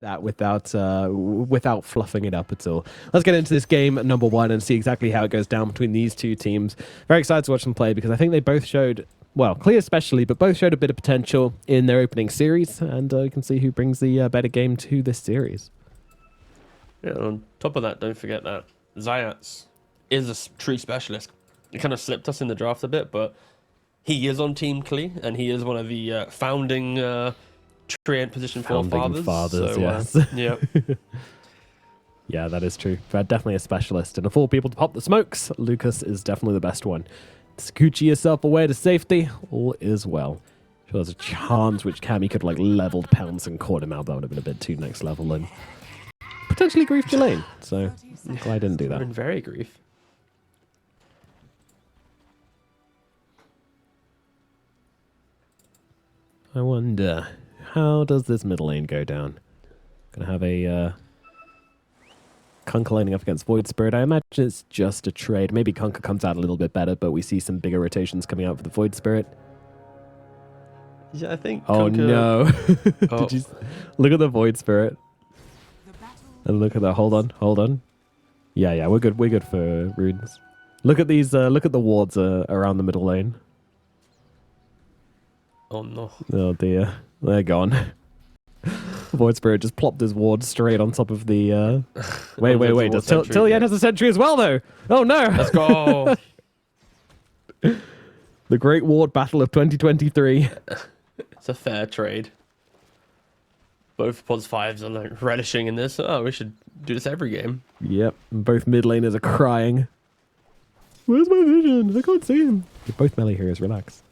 that without fluffing it up at all. Let's get into this game number one and see exactly how it goes down between these two teams. Very excited to watch them play because I think they both showed, well, Klee especially, but both showed a bit of potential in their opening series, and you can see who brings the better game to this series. Yeah, on top of that, don't forget that Zayats is a true specialist. It kind of slipped us in the draft a bit, but he is on Team Klee, and he is one of the founding treant position Founding fathers, so, yes. Yeah. Yeah, that is true. But definitely a specialist. And of all people to pop the smokes, Lucas is definitely the best one. Scoochie yourself away to safety. All is well. Sure, there's a chance which Cammy could like leveled pounce and caught him out. That would have been a bit too next level and potentially griefed your lane. So I'm glad I didn't do that. Been very grief. I wonder, how does this middle lane go down? Gonna have a Kunkka laning up against Void Spirit. I imagine it's just a trade. Maybe Kunkka comes out a little bit better, but we see some bigger rotations coming out for the Void Spirit. Yeah, I think. Oh Kunkka... no! Did you look at the Void Spirit? And look at that. Hold on. Yeah, we're good. We're good for runes. Look at these. Look at the wards around the middle lane. Oh no! Oh dear, they're gone. Void Spirit just plopped his ward straight on top of the. Wait. Does Tillian has a sentry as well, though? Oh no! Let's go! The Great Ward Battle of 2023. It's a fair trade. Both pods 5s are like relishing in this. Oh, we should do this every game. Yep, both mid laners are crying. Where's my vision? I can't see him. You're both melee heroes. Relax.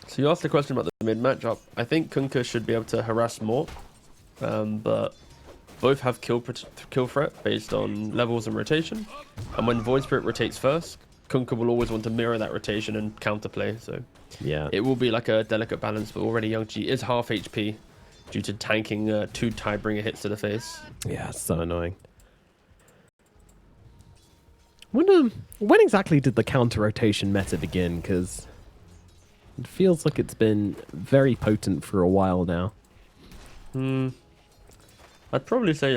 So you asked the question about the mid matchup. I think Kunkka should be able to harass more, but both have kill threat based on levels and rotation. And when Void Spirit rotates first, Kunkka will always want to mirror that rotation and counterplay. So yeah, it will be like a delicate balance. But already Young G is half HP due to tanking 2 Tidebringer hits to the face. Yeah, it's so annoying. When exactly did the counter rotation meta begin? Because it feels like it's been very potent for a while now. I'd probably say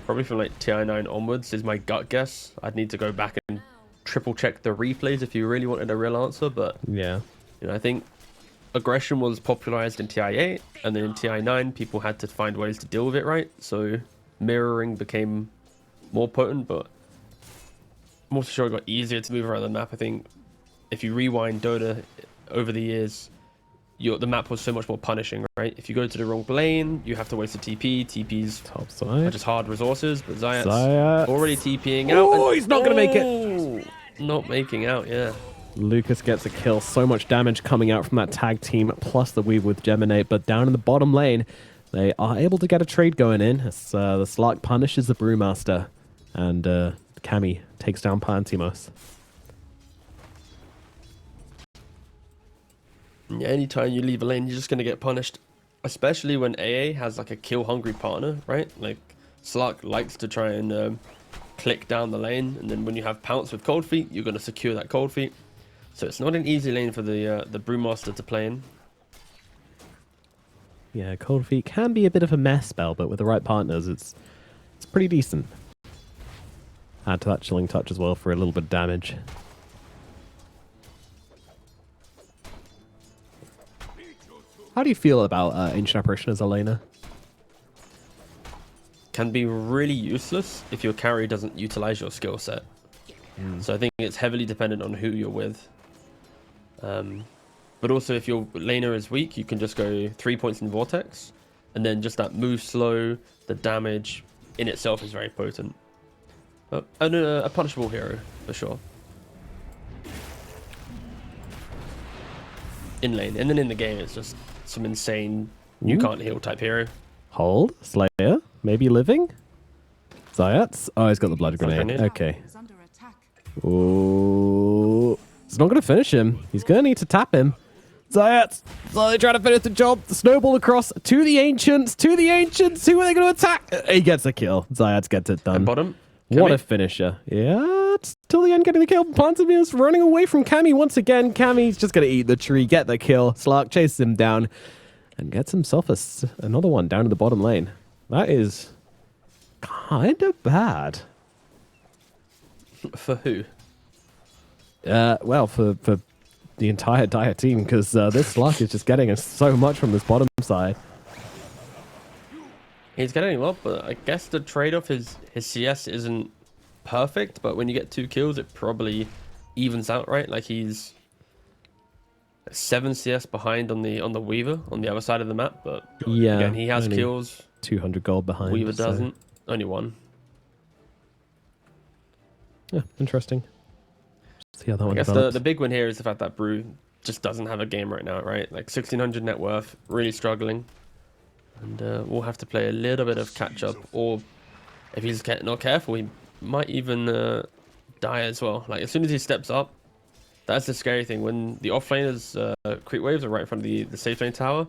probably from like TI9 onwards is my gut guess. I'd need to go back and triple check the replays if you really wanted a real answer, but yeah, I think aggression was popularized in TI8, and then in TI9 people had to find ways to deal with it, right? So mirroring became more potent, but I'm also sure it got easier to move around the map. I think if you rewind Dota over the years, the map was so much more punishing, right? If you go to the wrong lane, you have to waste a TP. TPs top side are just hard resources, but Zayat's already TPing out. Oh, he's not going to make it. Not making out, yeah. Lucas gets a kill. So much damage coming out from that tag team, plus the weave with Geminate. But down in the bottom lane, they are able to get a trade going in as the Slark punishes the Brewmaster, and Cammy takes down Pantimos. Yeah, anytime you leave a lane, you're just going to get punished. Especially when AA has like a kill-hungry partner, right? Like, Slark likes to try and click down the lane, and then when you have Pounce with Cold Feet, you're going to secure that Cold Feet. So it's not an easy lane for the Brewmaster to play in. Yeah, Cold Feet can be a bit of a mess spell, but with the right partners, it's pretty decent. Add to that Chilling Touch as well for a little bit of damage. How do you feel about Ancient Apparition as a laner? Can be really useless if your carry doesn't utilize your skill set. So I think it's heavily dependent on who you're with. But also if your laner is weak, you can just go 3 points in Vortex, and then just that move slow, the damage in itself is very potent. And a punishable hero, for sure. In lane, and then in the game it's just some insane you can't heal type hero. Hold, Slayer, maybe living? Zayats? Oh, he's got the blood grenade. Okay. Oh, it's not going to finish him. He's going to need to tap him. Zayats, slowly trying to finish the job. The snowball across to the Ancients. Who are they going to attack? He gets a kill. Zayats gets it done. And bottom. What a finisher. Yeah, till the end getting the kill. Pantomime running away from Cammy once again. Cammy's just going to eat the tree, get the kill. Slark chases him down. and gets himself another one down to the bottom lane. That is kind of bad. For who? Well, for the entire Dire team, because this Slug is just getting us so much from this bottom side. He's getting a lot, but I guess the trade-off is his CS isn't perfect, but when you get 2 kills, it probably evens out, right? Like he's 7 CS behind on the Weaver on the other side of the map, but yeah, again, he has kills. 200 gold behind. Weaver doesn't. Only 1. Yeah, interesting. See how that one I guess develops. the big win here is the fact that Brew just doesn't have a game right now, right? Like 1600 net worth, really struggling. And we'll have to play a little bit of catch up, or if he's not careful, he might even die as well. Like as soon as he steps up, that's the scary thing. When the offlaners creep waves are right in front of the safe lane tower,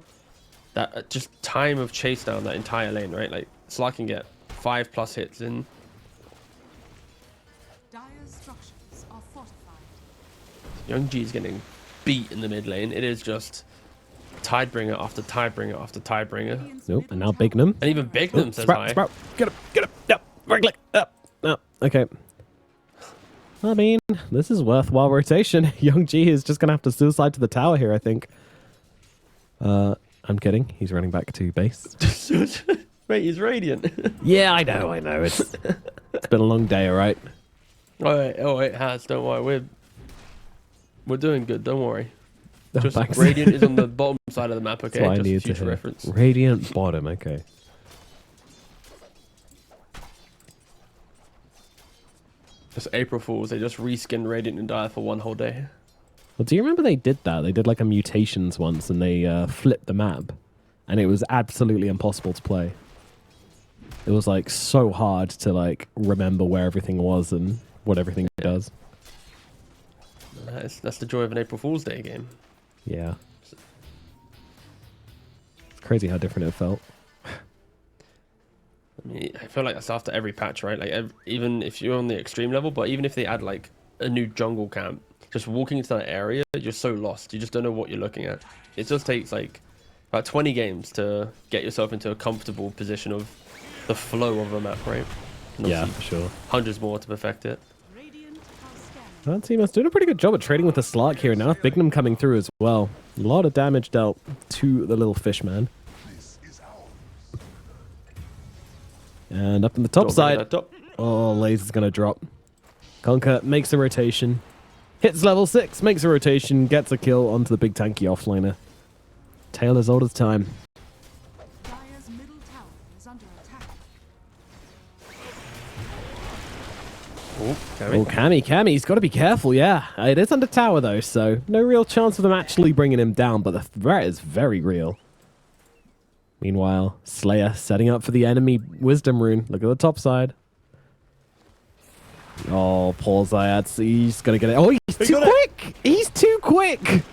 that just time of chase down that entire lane, right? Like Slark can get 5+ hits in. Young G is getting beat in the mid lane. It is just Tidebringer after Tidebringer after Tidebringer. Nope, and now Bignum. And even Bignum says hi. Sprout, get up, yep, right click, up, okay. I mean, this is worthwhile rotation. Young G is just gonna have to suicide to the tower here, I think. I'm kidding. He's running back to base. Wait, he's Radiant. Yeah, I know. It's been a long day, all right? Oh, it has. Don't worry. We're doing good. Don't worry. Oh, Just thanks. Radiant is on the bottom side of the map, okay? That's what I Just needed future to hear. reference. Radiant bottom, okay. Just April Fools. They just reskinned Radiant and Dire for 1 whole day. Well, do you remember they did that? They did like a mutations once, and they flipped the map, and it was absolutely impossible to play. It was like so hard to like remember where everything was and what everything does. That's the joy of an April Fool's Day game. Yeah. It's crazy how different it felt. I mean, I feel like that's after every patch, right? Like even if you're on the extreme level, but even if they add like a new jungle camp, just walking into that area, you're so lost. You just don't know what you're looking at. It just takes like about 20 games to get yourself into a comfortable position of the flow of a map, right? And Yeah, for sure. hundreds more to perfect it. That team is doing a pretty good job at trading with the Slark here. Now Bignum coming through as well. A lot of damage dealt to the little fish man. And up in the top side. Oh, Laser's going to drop. Conker makes a rotation. Hits level 6, makes a rotation, gets a kill onto the big tanky offlaner. Tale as old as time. Oh, Cammy, he's got to be careful, yeah. It is under tower, though, so no real chance of them actually bringing him down, but the threat is very real. Meanwhile, Slayer setting up for the enemy Wisdom Rune. Look at the top side. Oh, poor Zayats. He's going to get it. Oh, he's too quick! He's too quick!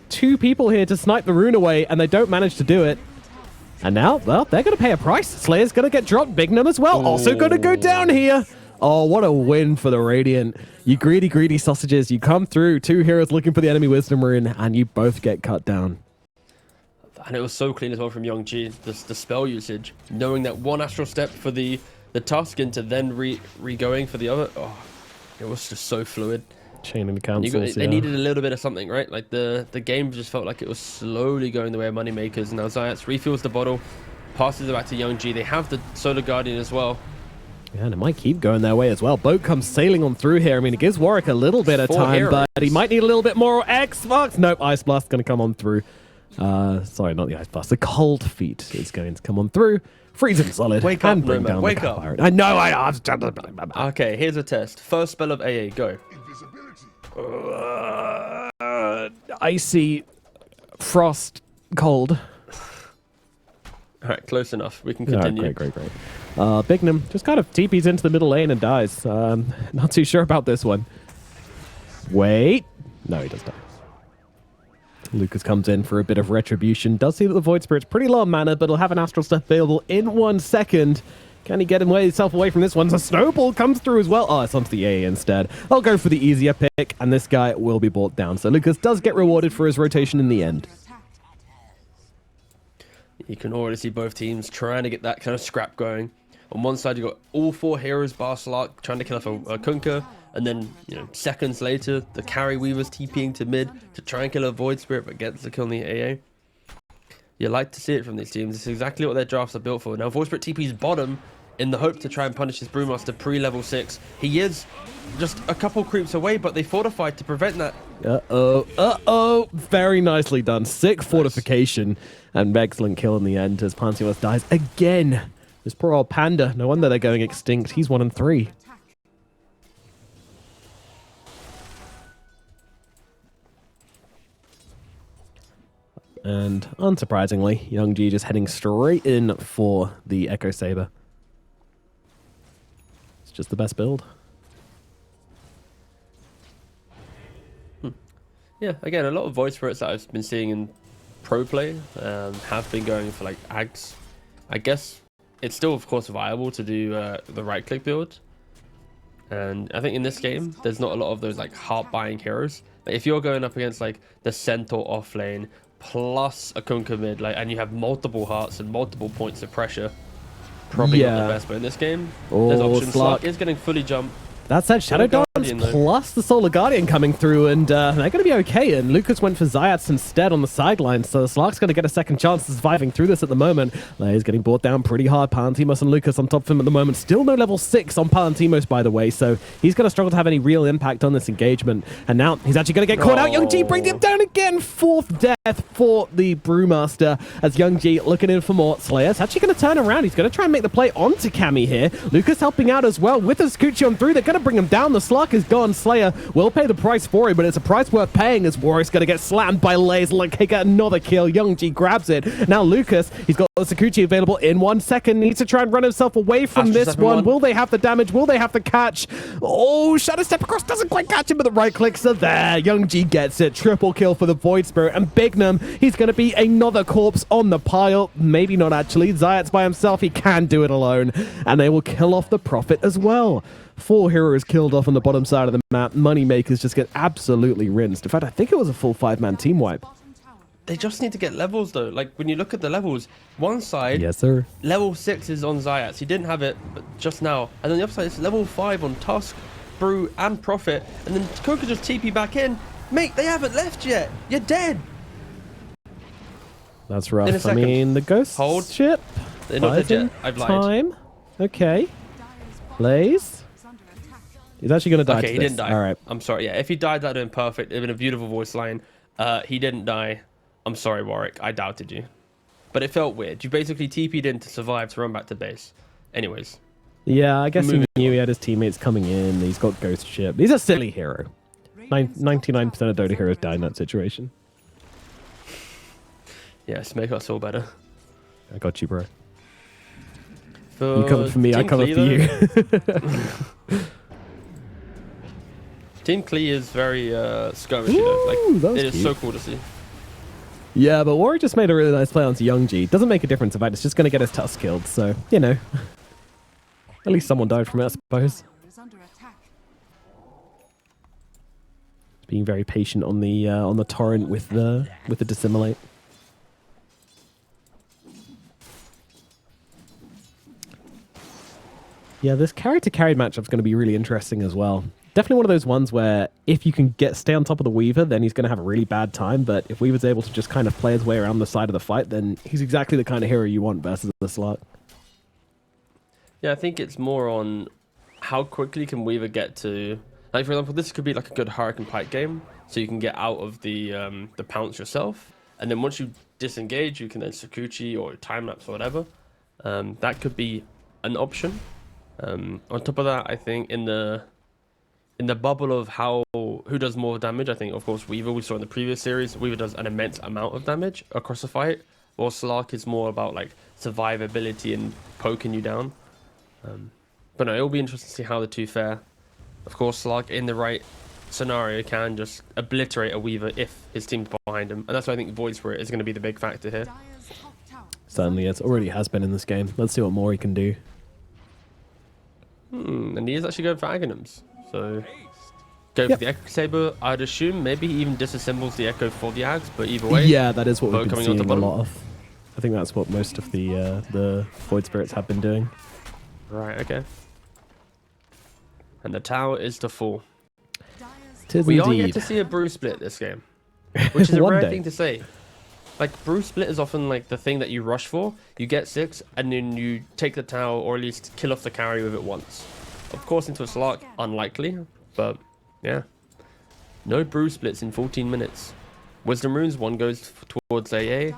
2 people here to snipe the rune away, and they don't manage to do it. And now, well, they're going to pay a price. Slayer's going to get dropped. Bignum as well. Also going to go down here. Oh, what a win for the Radiant. You greedy, greedy sausages. You come through, 2 heroes looking for the enemy Wisdom Rune, and you both get cut down. And it was so clean as well from Young G. The spell usage. Knowing that 1 astral step for the Tusk into then re-going for the other. Oh, it was just so fluid. Chaining the councils, They needed a little bit of something, right? Like the game just felt like it was slowly going the way of MoneyMakers. Now Zayats refills the bottle, passes it back to Young G. They have the Solar Guardian as well. Yeah, and it might keep going their way as well. Boat comes sailing on through here. I mean, it gives Warwick a little bit of time, but he might need a little bit more X-Box. Nope, Ice Blast going to come on through. Sorry, not the Ice Blast. The Cold Feet is going to come on through. Freeze him solid. Wake up, bring down wake the up. I know, Okay, here's a test. First spell of AA, go. Icy, frost, cold. All right, close enough. We can continue. Oh, great. Bignum just kind of TPs into the middle lane and dies. Not too sure about this one. Wait. No, he does die. Lucas comes in for a bit of retribution. Does see that the Void Spirit's pretty low on mana, but he'll have an Astral Step available in 1 second. Can he get himself away from this one? So Snowball comes through as well. Oh, it's onto the AA instead. I'll go for the easier pick, and this guy will be brought down. So Lucas does get rewarded for his rotation in the end. You can already see both teams trying to get that kind of scrap going. On one side, you've got all 4 heroes, bar Slark, trying to kill off a Kunkka. And then, you know, seconds later, the carry Weaver's TPing to mid to try and kill a Void Spirit, but gets the kill on the AA. You like to see it from these teams. It's exactly what their drafts are built for. Now, Void Spirit TP's bottom in the hope to try and punish his Brewmaster pre-level 6. He is just a couple creeps away, but they fortified to prevent that. Uh-oh. Very nicely done. Sick fortification and excellent kill in the end as Pantheos dies again. This poor old panda. No wonder they're going extinct. He's 1 and 3. And unsurprisingly, Young G just heading straight in for the Echo Saber. It's just the best build. Yeah, again, a lot of Void Spirits that I've been seeing in pro play have been going for like Ags. I guess it's still, of course, viable to do the right click build. And I think in this game, there's not a lot of those like heart buying heroes. Like, if you're going up against like the Centaur off lane plus a Kunkka mid, like, and you have multiple hearts and multiple points of pressure, probably not the best. But in this game, there's options. Slark is getting fully jumped. That said, Shadow Dance plus the Solar Guardian coming through, and they're going to be okay. And Lucas went for Zayats instead on the sidelines, so Slark's going to get a second chance of surviving through this at the moment. He's getting brought down pretty hard. Palantimos and Lucas on top of him at the moment. Still no level 6 on Palantimos, by the way, so he's going to struggle to have any real impact on this engagement. And now he's actually going to get caught out. Young G brings him down again. 4th death for the Brewmaster as Young G looking in for more. Slayer's actually going to turn around. He's going to try and make the play onto Cammy here. Lucas helping out as well with the Scucci on through. They're going to bring him down. The Slark is gone. Slayer will pay the price for it, but it's a price worth paying as Warwick's going to get slammed by Lays. Like, he got another kill. Young G grabs it. Now Lucas, he's got the Scucci available in 1 second. Needs to try and run himself away from this one. Will they have the damage? Will they have the catch? Oh, Shadow Step Across doesn't quite catch him with the right click. So there, Young G gets it. Triple kill for the Void Spirit. And Bignum, he's going to be another corpse on the pile. Maybe not actually. Zayat's by himself. He can do it alone. And they will kill off the Prophet as well. 4 heroes killed off on the bottom side of the map. Moneymakers just get absolutely rinsed. In fact, I think it was a full 5-man team wipe. They just need to get levels, though. Like, when you look at the levels, one side, yes, sir, level 6 is on Zayats. He didn't have it but just now. And then the other side is level 5 on Tusk, Brew, and Prophet. And then Kunkka just TP back in. Mate, they haven't left yet. You're dead. That's rough. I mean, the ghost ship. They're not dead yet. I've lied. Time. Okay. Blaze. He's actually going to die. Okay, he didn't die. All right. I'm sorry. Yeah, if he died, that'd have been perfect. It'd been a beautiful voice line. He didn't die. I'm sorry, Warwick. I doubted you. But it felt weird. You basically TP'd in to survive to run back to base. Anyways. Yeah, I guess he knew he had his teammates coming in. He's got ghost ship. He's a silly hero. 99% of Dota heroes die in that situation. Yes, make us all better. I got you, bro. You covered for me, I covered for you. Team Klee is very skirmishy though. Like, it is so cool to see. Yeah, but Warwick just made a really nice play onto Young G. Doesn't make a difference. In fact, it's just going to get his Tusk killed. So, you know. At least someone died from it, I suppose. Being very patient on the torrent with the dissimulate. Yeah, this carry-to-carry matchup is going to be really interesting as well. Definitely one of those ones where if you can stay on top of the Weaver, then he's going to have a really bad time. But if Weaver's able to just kind of play his way around the side of the fight, then he's exactly the kind of hero you want versus the Slark. Yeah, I think it's more on how quickly can Weaver get to... Like, for example, this could be like a good Hurricane Pike game, so you can get out of the pounce yourself. And then once you disengage, you can then Sakuchi or time-lapse or whatever. That could be an option. On top of that, I think in the bubble of who does more damage, I think, of course, Weaver, we saw in the previous series, Weaver does an immense amount of damage across a fight, while Slark is more about like survivability and poking you down. But no, it'll be interesting to see how the two fare. Of course, Slark in the right scenario can just obliterate a Weaver if his team's behind him, and that's why I think Void Spirit is going to be the big factor here. Certainly, it already has been in this game. Let's see what more he can do. And he is actually going for Aghanims. So, go for the Echo Saber. I'd assume maybe he even disassembles the Echo for the Ags, but either way. Yeah, that is what we've been seeing a lot of. I think that's what most of the Void Spirits have been doing. Right, okay. And the tower is to fall. Tis We are yet indeed. to see a brew split this game, which is a One rare day. thing to say. Like, brew split is often like the thing that you rush for. You get 6, and then you take the tower, or at least kill off the carry with it once. Of course, into a Slark, unlikely, but yeah. No brew splits in 14 minutes. Wisdom Runes, one goes towards AA.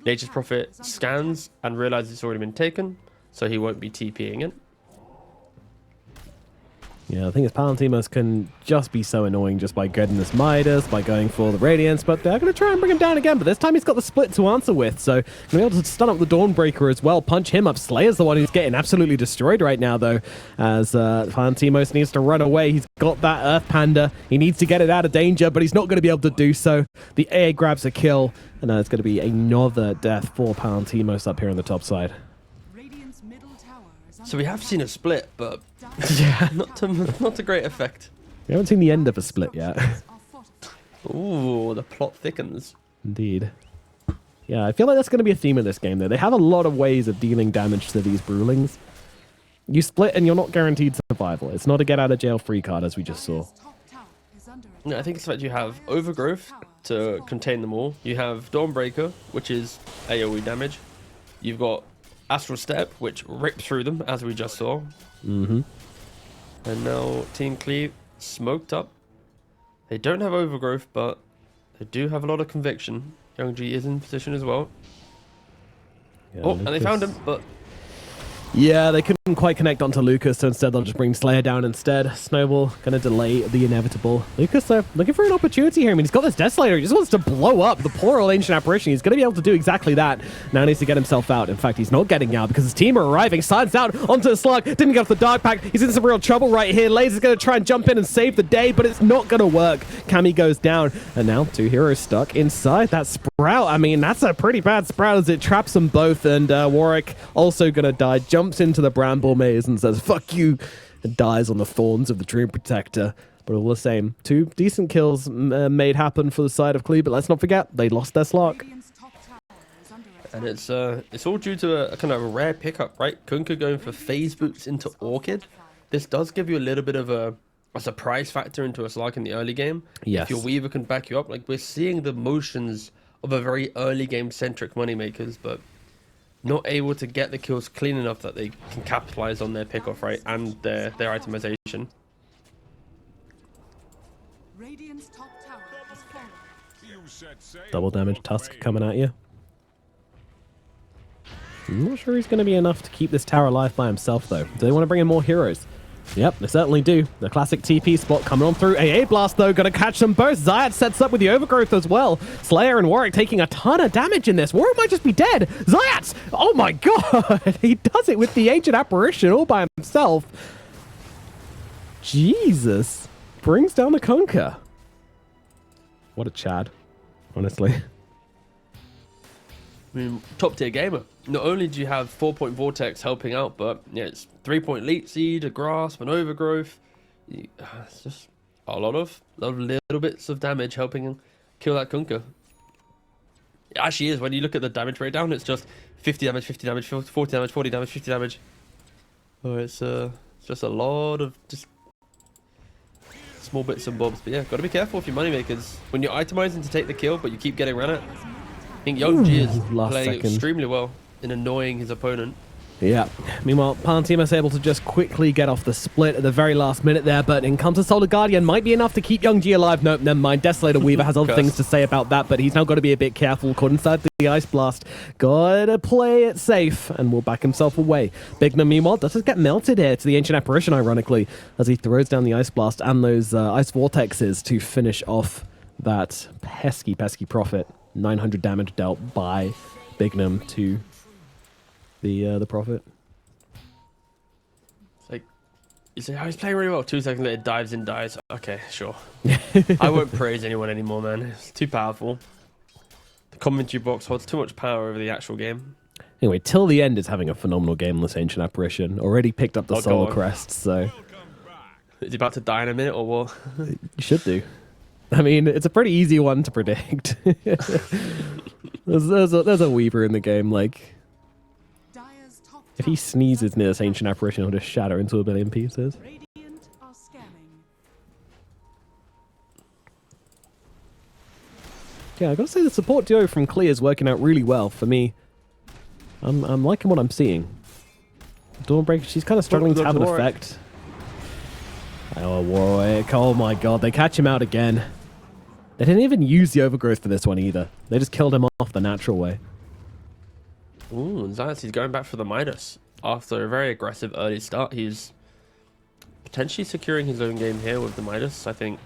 Nature's Prophet scans and realizes it's already been taken, so he won't be TPing it. Yeah, I think his Palantimos can just be so annoying just by getting this Midas, by going for the Radiance, but they're going to try and bring him down again, but this time he's got the split to answer with, so going to be able to stun up the Dawnbreaker as well, punch him up. Slayer's the one who's getting absolutely destroyed right now, though, as Palantimos needs to run away. He's got that Earth Panda. He needs to get it out of danger, but he's not going to be able to do so. The AA grabs a kill, and it's going to be another death for Palantimos up here on the top side. So we have seen a split, but Yeah, not to great effect. we haven't seen the end of a split yet. Ooh, the plot thickens. Indeed. Yeah, I feel like that's going to be a theme of this game, though. They have a lot of ways of dealing damage to these Brewlings. You split and you're not guaranteed survival. It's not a get-out-of-jail-free card, as we just saw. No, I think it's that you have Overgrowth to contain them all. You have Dawnbreaker, which is AoE damage. You've got Astral Step, which rips through them, as we just saw. Mm-hmm. And now Team Klee smoked up. They don't have Overgrowth, but they do have a lot of conviction. Young G is in position as well. Yeah, Oh, and they found him, but yeah, they couldn't quite connect onto Lucas, so instead they'll just bring Slayer down instead. Snowball gonna delay the inevitable. Lucas, though, looking for an opportunity here. I mean, he's got this Death Slayer. He just wants to blow up the poor old Ancient Apparition. He's gonna be able to do exactly that. Now he needs to get himself out. In fact, he's not getting out because his team are arriving. Silence out onto the Slug. Didn't get off the Dark Pack. He's in some real trouble right here. Laser's gonna try and jump in and save the day, but it's not gonna work. Cammy goes down, and now 2 heroes stuck inside that Sprout. I mean, that's a pretty bad Sprout as it traps them both, and Warwick also gonna die. Jumps into the Bramble Maze and says, "Fuck you," and dies on the thorns of the Dream Protector. But all the same, 2 decent kills made happen for the side of Klee, but let's not forget, they lost their Slark. and it's all due to a kind of a rare pickup, right? Kunkka going for phase boots into Orchid. This does give you a little bit of a surprise factor into a Slark in the early game. Yes. If your Weaver can back you up, like we're seeing the motions of a very early game centric Moneymakers, but not able to get the kills clean enough that they can capitalize on their pickoff, right, and their itemization. Radiant's top tower has fallen. Double damage Tusk coming at you. I'm not sure he's going to be enough to keep this tower alive by himself, though. Do they want to bring in more heroes? Yep, they certainly do. The classic TP spot coming on through. AA Blast, though, going to catch them both. Zayat sets up with the Overgrowth as well. Slayer and Warwick taking a ton of damage in this. Warwick might just be dead. Zayat! Oh my god! He does it with the Ancient Apparition all by himself. Jesus. Brings down the Kunkka. What a Chad, honestly. I mean, top tier gamer. Not only do you have 4-point Vortex helping out, but yeah, it's 3-point Leech Seed, a Grasp, an Overgrowth. It's just a lot of little bits of damage helping kill that Kunkka. It actually is. When you look at the damage breakdown, it's just 50 damage, 50 damage, 40 damage, 40 damage, 50 damage. Oh, it's just a lot of just small bits and bobs. But yeah, got to be careful if you're Moneymakers. When you're itemizing to take the kill, but you keep getting ran at. I think Young G is last playing second. extremely well in annoying his opponent. Yeah. Meanwhile, Palantimos able to just quickly get off the split at the very last minute there, but in comes a Solar Guardian. Might be enough to keep Young G alive. Nope, never mind. Desolator Weaver has other Curse. things to say about that, but he's now got to be a bit careful. Caught inside the Ice Blast. Gotta play it safe, and will back himself away. Bignum, meanwhile, does just get melted here to the Ancient Apparition, ironically, as he throws down the Ice Blast and those Ice Vortexes to finish off that pesky Prophet. 900 damage dealt by Bignum to the Prophet. It's like, you say, oh, he's playing really well. 2 seconds later, dives in, dies. Okay, sure. I won't praise anyone anymore, man. It's too powerful. The commentary box holds too much power over the actual game. Anyway, Till the End is having a phenomenal game, this Ancient Apparition. Already picked up the Oh, go Solar on. Crest, so Is he about to die in a minute or what? you should do. I mean, it's a pretty easy one to predict. There's a Weaver in the game. Like, Dire's top if he tower sneezes near this ancient apparition, he'll just shatter into a billion pieces. Radiant are scanning. Yeah, I gotta say the support duo from Klee is working out really well for me. I'm liking what I'm seeing. Dawnbreaker, she's kind of struggling to have an effect. Oh, Warwick. Oh my god, they catch him out again. They didn't even use the overgrowth for this one either. They just killed him off the natural way. Ooh, Zayas, he's going back for the Midas. After a very aggressive early start, he's potentially securing his own game here with the Midas. I think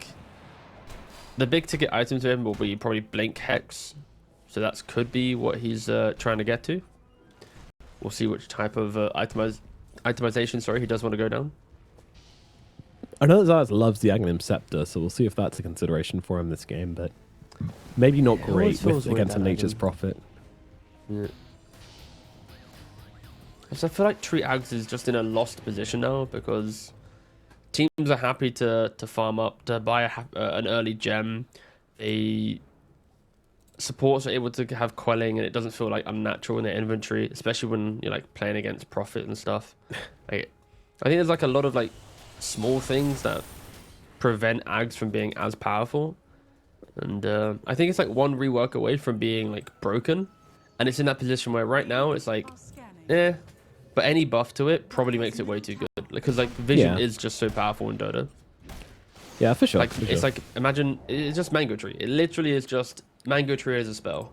the big ticket item to him will be probably Blink Hex. So that could be what he's trying to get to. We'll see which type of itemization, he does want to go down. I know that Zayas loves the Aghanim Scepter, so we'll see if that's a consideration for him this game, but maybe not great against a Nature's Prophet. Yeah. So I feel like Tree Ags is just in a lost position now because teams are happy to farm up, to buy an early gem. The supports are able to have quelling and it doesn't feel like unnatural in their inventory, especially when you're like playing against Prophet and stuff. Like, I think there's like a lot of like small things that prevent Ags from being as powerful. And I think it's like one rework away from being like broken. And it's in that position where right now it's like, but any buff to it probably makes it way too good. Because like vision is just so powerful in Dota. Yeah, for sure. Like it's like, imagine, it's just Mango Tree. It literally is just Mango Tree as a spell.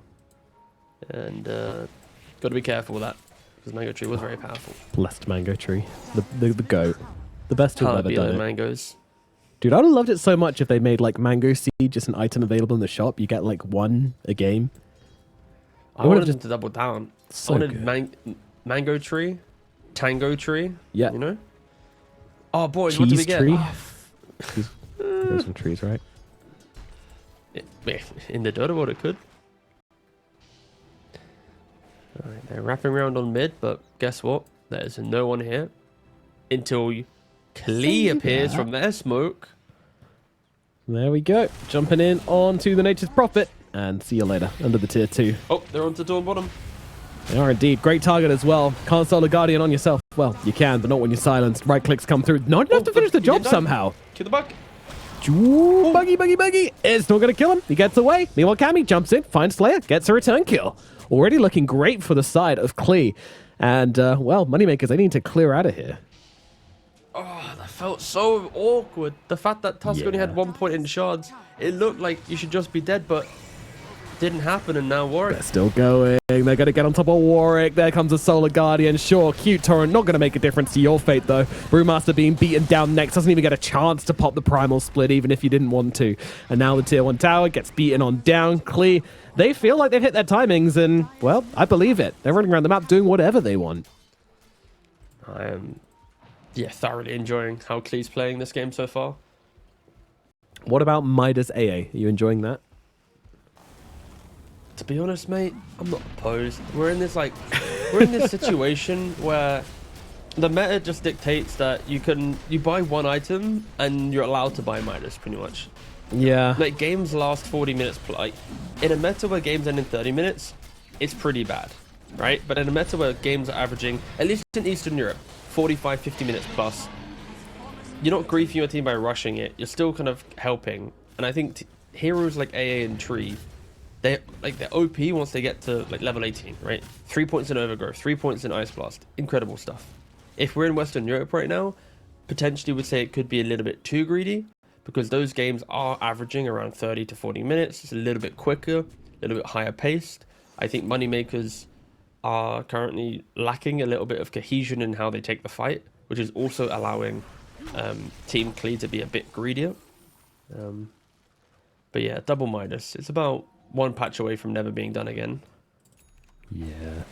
And got to be careful with that. Because Mango Tree was very powerful. Blessed Mango Tree. The GOAT. The best tool ever done it. Mangoes. Dude, I would have loved it so much if they made like Mango Seed just an item available in the shop. You get like one a game. I wanted them to double down. So I wanted Mango Tree, Tango Tree. Yeah. You know? Oh, boys, Cheese what do we get? tree. There's some trees, right? In the Dota world, it could. Alright, they're wrapping around on mid, but guess what? There's no one here until Klee appears from their smoke. There we go. Jumping in onto the Nature's Prophet. And see you later under the tier 2. Oh, they're onto Dawn bottom. They are indeed. Great target as well. Can't solo Guardian on yourself. Well, you can, but not when you're silenced. Right clicks come through. Not enough to finish the job somehow. Kill the bug. Ooh, buggy. It's not going to kill him. He gets away. Meanwhile, Cammy jumps in, finds Slayer, gets a return kill. Already looking great for the side of Klee. And, well, Moneymakers, they need to clear out of here. Oh, that felt so awkward. The fact that Tusk only had 1 point in shards, it looked like you should just be dead, but didn't happen, and now Warwick. They're still going. They're going to get on top of Warwick. There comes a Solar Guardian. Sure, cute Torrent. Not going to make a difference to your fate, though. Brewmaster being beaten down next. Doesn't even get a chance to pop the Primal Split, even if you didn't want to. And now the Tier 1 tower gets beaten on down. Klee, they feel like they've hit their timings, and, well, I believe it. They're running around the map doing whatever they want. I am, thoroughly enjoying how Klee's playing this game so far. What about Midas AA? Are you enjoying that? To be honest, mate, I'm not opposed. We're in this situation where the meta just dictates that you buy one item and you're allowed to buy Midas pretty much. Yeah. Like games last 40 minutes. Like in a meta where games end in 30 minutes, it's pretty bad, right? But in a meta where games are averaging, at least in Eastern Europe, 45, 50 minutes plus, you're not griefing your team by rushing it. You're still kind of helping. And I think heroes like AA and Tree, they're OP once they get to like level 18, right? 3 points in Overgrowth, 3 points in Ice Blast. Incredible stuff. If we're in Western Europe right now, potentially would say it could be a little bit too greedy because those games are averaging around 30 to 40 minutes. It's a little bit quicker, a little bit higher paced. I think Moneymakers are currently lacking a little bit of cohesion in how they take the fight, which is also allowing Team Klee to be a bit greedier. But yeah, double Midas. It's about one patch away from never being done again. Yeah.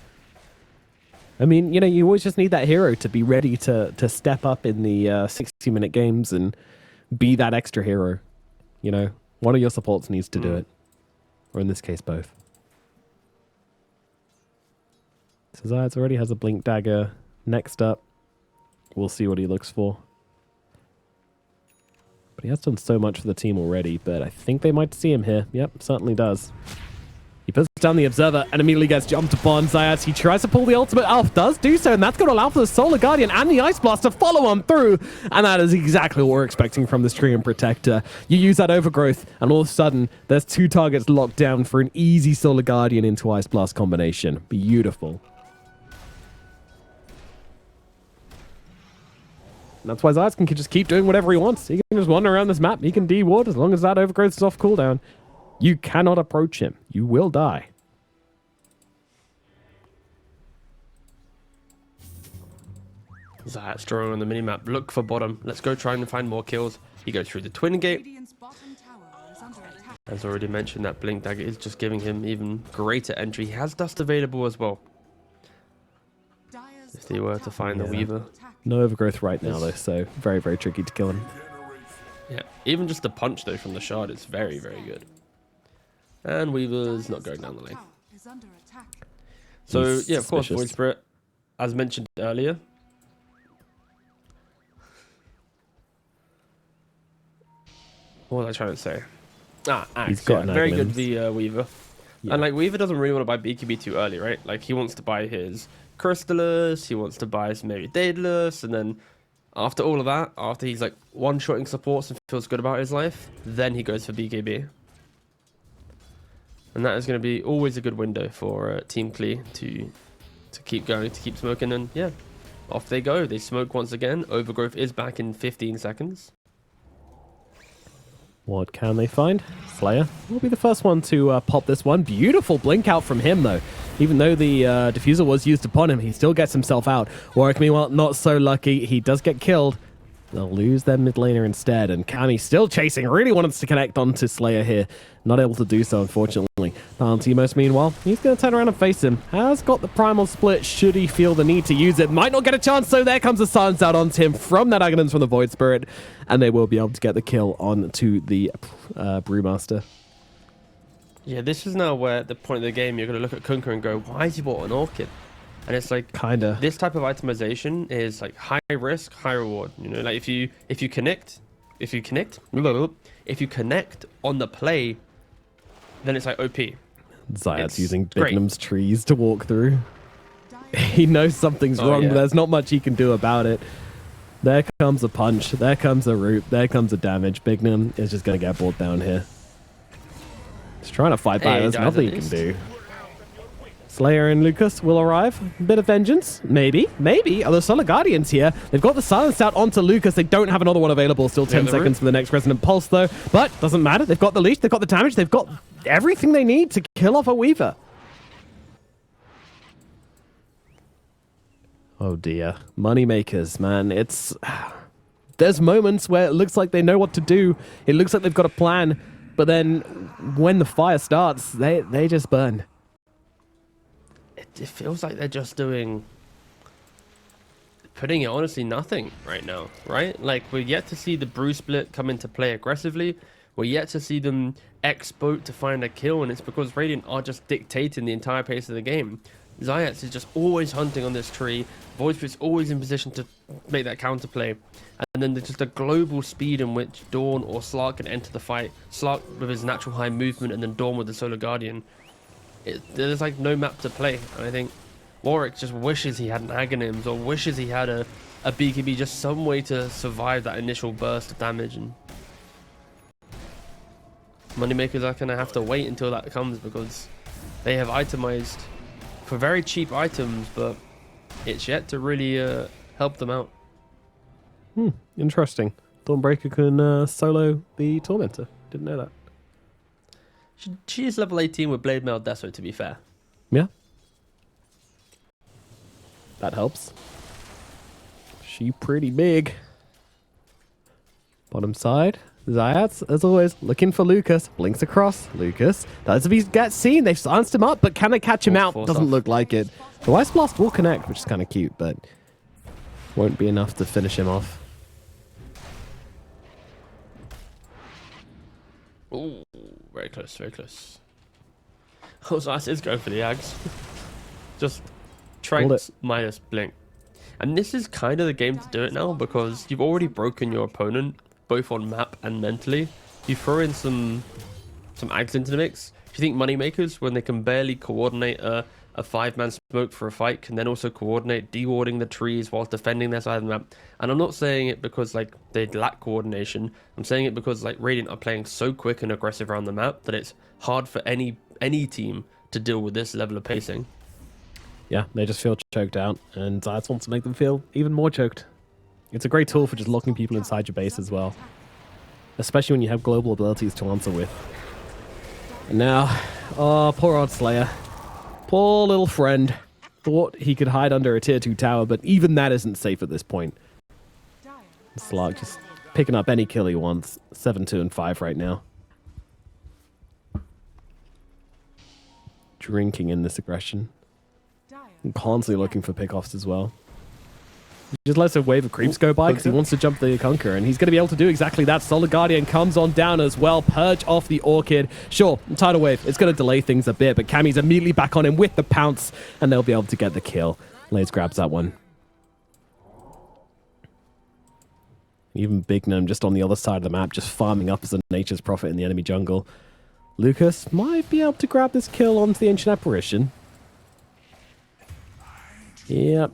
I mean, you always just need that hero to be ready to step up in the 60-minute games and be that extra hero. One of your supports needs to do it. Or in this case, both. So Zayas already has a Blink Dagger. Next up, we'll see what he looks for. But he has done so much for the team already, but I think they might see him here. Yep, certainly does. He He puts down the Observer and immediately gets jumped upon. Zayats, he tries to pull the ultimate off, does do so, and that's going to allow for the Solar Guardian and the Ice Blast to follow on through. And that is exactly what we're expecting from this Treant Protector. You use that Overgrowth, and all of a sudden, there's 2 targets locked down for an easy Solar Guardian into Ice Blast combination. Beautiful. And that's why Zayats can just keep doing whatever he wants. He can just wander around this map. He can de-ward as long as that Overgrowth is off cooldown. You cannot approach him. You will die. Zayats drawing on the minimap. Look for bottom. Let's go try and find more kills. He goes through the Twin Gate. Radiant's bottom tower is under attack. As already mentioned, that Blink Dagger is just giving him even greater entry. He has Dust available as well. Dire's If they were to find the Weaver. No Overgrowth right now, though, so very, very tricky to kill him. Yeah, even just the punch, though, from the Shard is very, very good. And Weaver's not going down the lane. Is under attack. So, He's yeah, of course, suspicious. Void Spirit, as mentioned earlier. What was I trying to say? Axe. He's got Yeah, very Naglins. good v Weaver. Yeah. And, like, Weaver doesn't really want to buy BKB too early, right? Like, he wants to buy his Crystallis, he wants to buy some maybe Daedalus, and then after all of that, after he's, like, one-shotting supports and feels good about his life, then he goes for BKB. And that is going to be always a good window for Team Klee to keep going, to keep smoking. And yeah, off they go. They smoke once again. Overgrowth is back in 15 seconds. What can they find? Slayer will be the first one to pop this one. Beautiful blink out from him, though. Even though the diffuser was used upon him, he still gets himself out. Warwick, meanwhile, not so lucky. He does get killed. They'll lose their mid laner instead, and Cammy still chasing, really wants to connect onto Slayer here. Not able to do so, unfortunately. Antimos, meanwhile, he's going to turn around and face him. Has got the primal split, should he feel the need to use it. Might not get a chance, so there comes the silence out onto him from that Aghanim's from the Void Spirit, and they will be able to get the kill onto the Brewmaster. Yeah, this is now where at the point of the game you're going to look at Kunkka and go, why has he bought an Orchid? And it's like, Kinda. this type of itemization is like high risk, high reward. You know, like if you connect on the play, then it's like OP. Zayat's It's using great. Bignum's trees to walk through. He knows something's Oh, wrong, yeah. but there's not much he can do about it. There comes a punch. There comes a root. There comes a damage. Bignum is just going to get brought down here. He's trying to fight back. Hey, There's dies nothing at he can least. do. Slayer and Lucas will arrive. A bit of vengeance. Maybe. Maybe. Are the Solar Guardians here? They've got the silence out onto Lucas. They don't have another one available. Still 10 the seconds root. for the next Resonant Pulse, though. But doesn't matter. They've got the leash. They've got the damage. They've got everything they need to kill off a Weaver. Oh dear. Moneymakers, man. It's... There's moments where it looks like they know what to do. It looks like they've got a plan. But then when the fire starts, they just burn. It feels like they're just putting it honestly nothing right now, right? Like, we're yet to see the brew split come into play aggressively. We're yet to see them X-boat to find a kill, and it's because Radiant are just dictating the entire pace of the game. Zayats is just always hunting on this tree. Void Spirit's always in position to make that counterplay. And then there's just a global speed in which Dawn or Slark can enter the fight. Slark with his natural high movement, and then Dawn with the Solar Guardian. There's like no map to play. And I think Warwick just wishes he had an Aghanims, or wishes he had a BKB, just some way to survive that initial burst of damage. And Moneymakers are going to have to wait until that comes, because they have itemized for very cheap items, but it's yet to really help them out. Interesting. Dawnbreaker can solo the Tormentor. Didn't know that. She is level 18 with Blade Mail Deso, to be fair. Yeah. That helps. She pretty big. Bottom side. Zayats, as always, looking for Lucas. Blinks across. Lucas. Does if he gets seen. They've silenced him up, but can they catch him out? Force Doesn't off. look like it. The Ice Blast will connect, which is kind of cute, but won't be enough to finish him off. Ooh, very close, very close. Oh, Zayats is going for the Ags. Just Hold Tranks it. minus Blink. And this is kind of the game to do it now, because you've already broken your opponent, both on map and mentally. You throw in some Ags into the mix, Do you think Moneymakers, when they can barely coordinate a 5-man smoke for a fight, can then also coordinate dewarding the trees whilst defending their side of the map? And I'm not saying it because like they lack coordination. I'm saying it because like Radiant are playing so quick and aggressive around the map that it's hard for any team to deal with this level of pacing. Yeah, they just feel choked out, and Zayats wants to make them feel even more choked. It's a great tool for just locking people inside your base as well, especially when you have global abilities to answer with. And now, oh, poor old Slayer. Poor little friend. Thought he could hide under a tier 2 tower, but even that isn't safe at this point. Slark just picking up any kill he wants. 7, 2, and 5 right now. Drinking in this aggression. And constantly looking for pickoffs as well. He just lets a wave of creeps go by because he wants to jump the Conqueror, and he's going to be able to do exactly that. Solid Guardian comes on down as well. Purge off the Orchid. Sure, Tidal Wave, it's going to delay things a bit, but Cammy's immediately back on him with the pounce, and they'll be able to get the kill. Lays grabs that one. Even Big Gnome just on the other side of the map, just farming up as a Nature's Prophet in the enemy jungle. Lucas might be able to grab this kill onto the Ancient Apparition. Yep.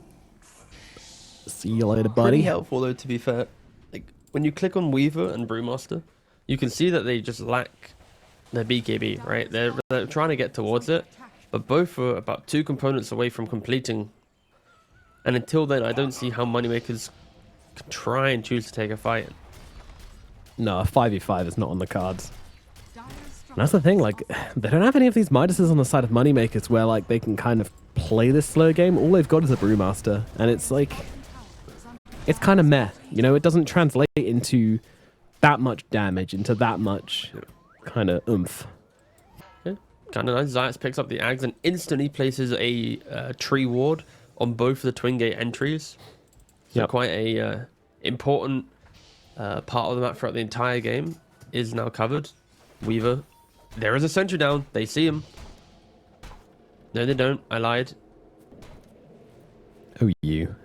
See you later, buddy. Pretty helpful though, to be fair. Like when you click on Weaver and Brewmaster, you can see that they just lack their BKB, right? They're trying to get towards it, but both are about 2 components away from completing. And until then, I don't see how Moneymakers can try and choose to take a fight. No, a 5v5 is not on the cards. And that's the thing, like, they don't have any of these Midases on the side of Moneymakers where, like, they can kind of play this slow game. All they've got is a Brewmaster, and it's like, it's kind of meh. You know, it doesn't translate into that much damage, into that much kind of oomph. Yeah, kind of nice. Zayats picks up the Ags and instantly places a tree ward on both the Twin Gate entries. So quite a important part of the map throughout the entire game is now covered. Weaver. There is a sentry down. They see him. No, they don't. I lied. Oh, you.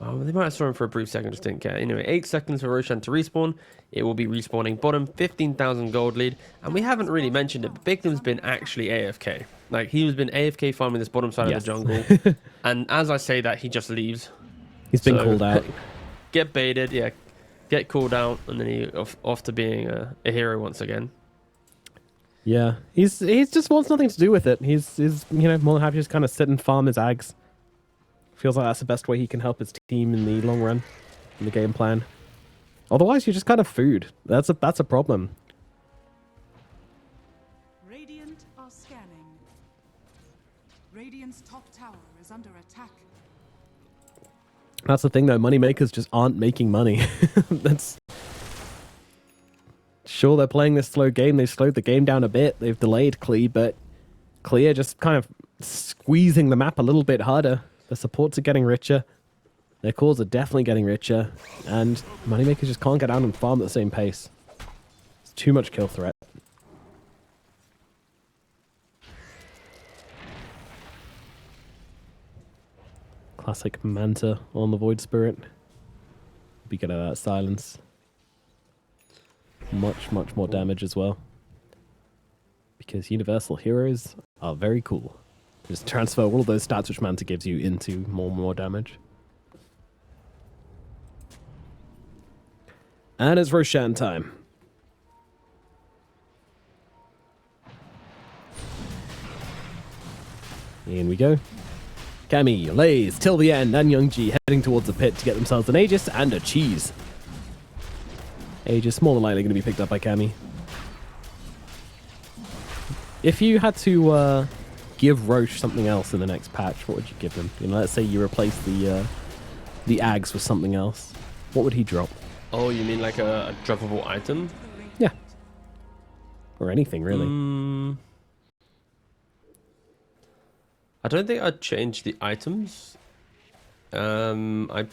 Oh, they might have saw him for a brief second, just didn't care. Anyway, 8 seconds for Roshan to respawn. It will be respawning bottom, 15,000 gold lead. And we haven't really mentioned it, but Bigtham's been actually AFK. Like, he has been AFK farming this bottom side of the jungle. And as I say that, he just leaves. He's been called out. Get baited, yeah. Get called out, and then he off to being a hero once again. Yeah, he's just wants nothing to do with it. He's you know, more than happy to just kind of sit and farm his Ags. Feels like that's the best way he can help his team in the long run, in the game plan. Otherwise, you're just kind of food. That's a problem. Radiant are scanning. Radiant's top tower is under attack. That's the thing, though. Moneymakers just aren't making money. That's sure they're playing this slow game. They've slowed the game down a bit. They've delayed Klee, but Klee are just kind of squeezing the map a little bit harder. The supports are getting richer. Their cores are definitely getting richer. And Moneymakers just can't get out and farm at the same pace. It's too much kill threat. Classic Manta on the Void Spirit. Be good at that silence. Much more damage as well. Because Universal Heroes are very cool. Just transfer all of those stats which Manta gives you into more damage. And it's Roshan time. In we go. Cammy, Lays, till the end, and Youngji heading towards the pit to get themselves an Aegis and a cheese. Aegis more than likely going to be picked up by Cammy. If you had to give Roche something else in the next patch, what would you give him? You know, let's say you replace the Ags with something else. What would he drop? Oh, you mean like a droppable item? Yeah. Or anything, really. I don't think I'd change the items. I'd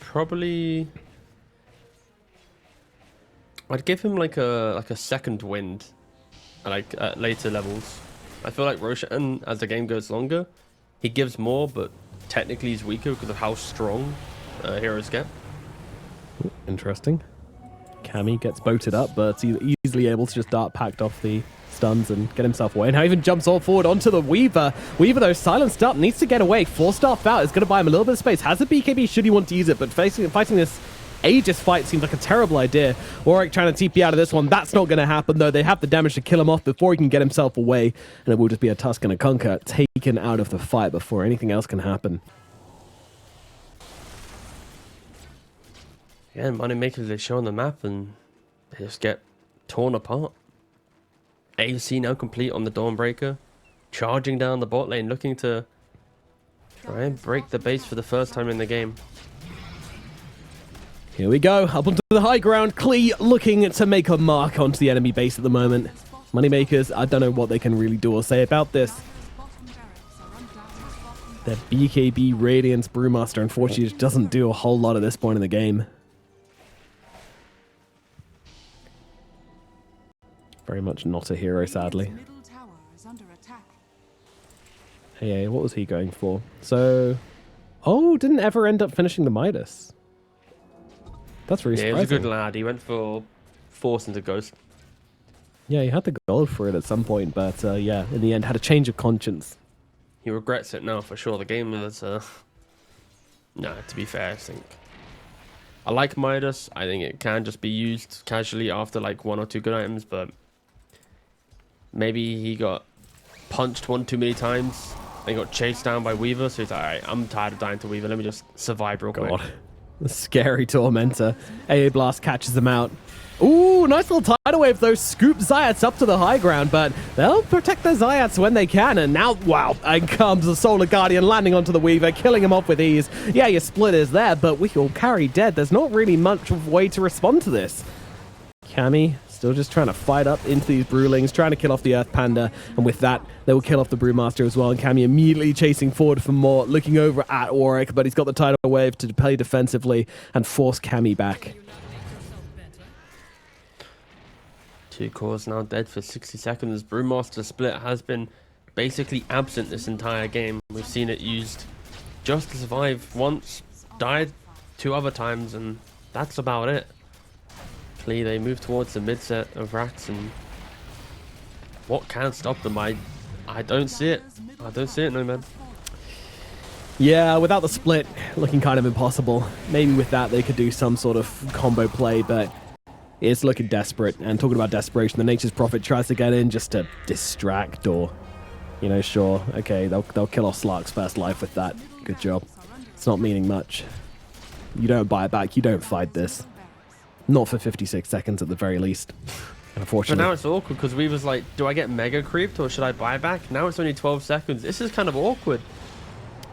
give him like a second wind, at later levels. I feel like Roshan, as the game goes longer, he gives more, but technically he's weaker because of how strong heroes get. Interesting. Cammy gets boated up, but he's easily able to just dart packed off the stuns and get himself away. Now even jumps all forward onto the Weaver. Weaver, though, silenced up, needs to get away. 4-star Foul is going to buy him a little bit of space. Has a BKB should he want to use it, but fighting this Aegis fight seems like a terrible idea. Warwick trying to TP out of this one. That's not going to happen, though. They have the damage to kill him off before he can get himself away, and it will just be a Tusk and a Conquer taken out of the fight before anything else can happen. Yeah, MoneyMakers, they show on the map and they just get torn apart. AC now complete on the Dawnbreaker. Charging down the bot lane, looking to try and break the base for the first time in the game. Here we go, up onto the high ground. Klee looking to make a mark onto the enemy base at the moment. MoneyMakers, I don't know what they can really do or say about this. Their BKB Radiance Brewmaster unfortunately just doesn't do a whole lot at this point in the game. Very much not a hero, sadly. Hey, what was he going for? So, oh, didn't ever end up finishing the Midas. That's really surprising. Yeah, he was a good lad. He went for Force into Ghost. Yeah, he had the gold for it at some point, but yeah, in the end, had a change of conscience. He regrets it now for sure. The game is, no, to be fair, I think. I like Midas. I think it can just be used casually after like 1 or 2 good items, but maybe he got punched 1 too many times and got chased down by Weaver, so he's like, alright, I'm tired of dying to Weaver, let me just survive real quick. The scary Tormentor. AA Blast catches them out. Ooh, nice little tidal wave though. Scoop Zayats up to the high ground, but they'll protect their Zayats when they can. And now, wow, and comes the Solar Guardian landing onto the Weaver, killing him off with ease. Yeah, your split is there, but we will carry dead. There's not really much of a way to respond to this. Cammy still just trying to fight up into these Brewlings, trying to kill off the Earth Panda, and with that, they will kill off the Brewmaster as well, and Cammy immediately chasing forward for more, looking over at Warwick, but he's got the tidal wave to play defensively and force Cammy back. 2 cores now dead for 60 seconds. Brewmaster split has been basically absent this entire game. We've seen it used just to survive once, died 2 other times, and that's about it. Klee, they move towards the mid set of racks, and what can stop them? I don't see it. I don't see it, no man. Yeah, without the split, looking kind of impossible. Maybe with that they could do some sort of combo play, but it's looking desperate. And talking about desperation, the Nature's Prophet tries to get in just to distract, or, you know, sure, okay, they'll kill off Slark's first life with that. Good job. It's not meaning much. You don't buy it back. You don't fight this. Not for 56 seconds at the very least. Unfortunately. But now it's awkward because we was like, do I get mega creeped or should I buy back? Now it's only 12 seconds. This is kind of awkward.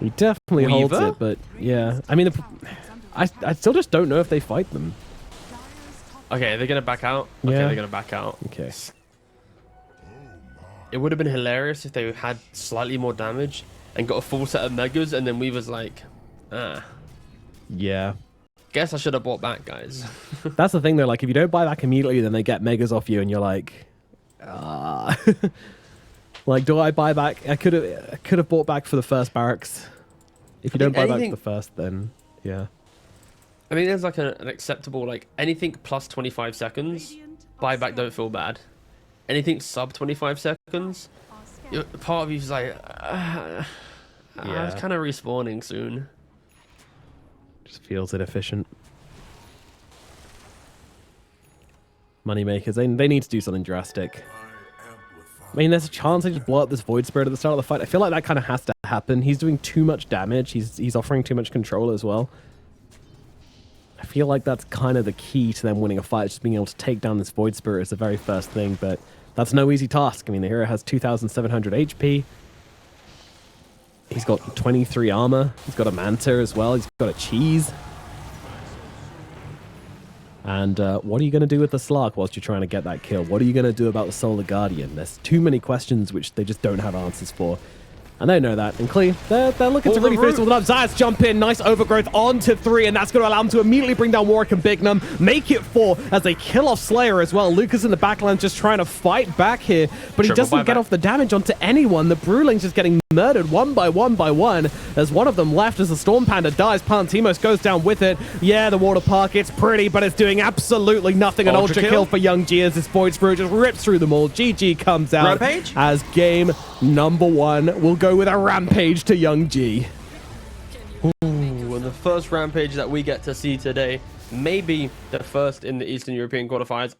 He definitely holds Weaver? it, but yeah. I mean, I still just don't know if they fight them. Okay, they're going to back out. Okay, Yeah. they're going to back out. Okay. It would have been hilarious if they had slightly more damage and got a full set of megas, and then we was like, Yeah. guess I should have bought back, guys. That's the thing, though. Like, if you don't buy back immediately, then they get megas off you, and you're like, like, do I buy back? I could have bought back for the first barracks. If you don't buy back for the first, then yeah. I mean, there's like an acceptable, like, anything plus 25 seconds, buyback don't feel bad. Anything sub 25 seconds, part of you's like, I was kind of respawning soon. Just feels inefficient. MoneyMakers, they need to do something drastic. I mean, there's a chance they just blow up this Void Spirit at the start of the fight. I feel like that kind of has to happen. He's doing too much damage. He's offering too much control as well. I feel like that's kind of the key to them winning a fight, just being able to take down this Void Spirit is the very first thing, but that's no easy task. I mean, the hero has 2,700 HP. He's got 23 armor. He's got a Manta as well. He's got a Cheese. And what are you going to do with the Slark whilst you're trying to get that kill? What are you going to do about the Solar Guardian? There's too many questions which they just don't have answers for. And they know that. And Klee, they're looking to really finish with up. Zayas jump in. Nice overgrowth onto 3. And that's going to allow them to immediately bring down Warwick and Bignum. Make it 4 as they kill off Slayer as well. Lucas in the backline just trying to fight back here. But he doesn't get off the damage onto anyone. The Brewling's just getting murdered one by one by one. There's one of them left as the Storm Panda dies. Pantimos goes down with it. Yeah, the water park, it's pretty, but it's doing absolutely nothing. An ultra kill for Young G as this void through just rips through them all. GG comes out Rampage? as game number 1. We'll go with a rampage to Young G. Ooh, and the first rampage that we get to see today, maybe the first in the Eastern European qualifiers.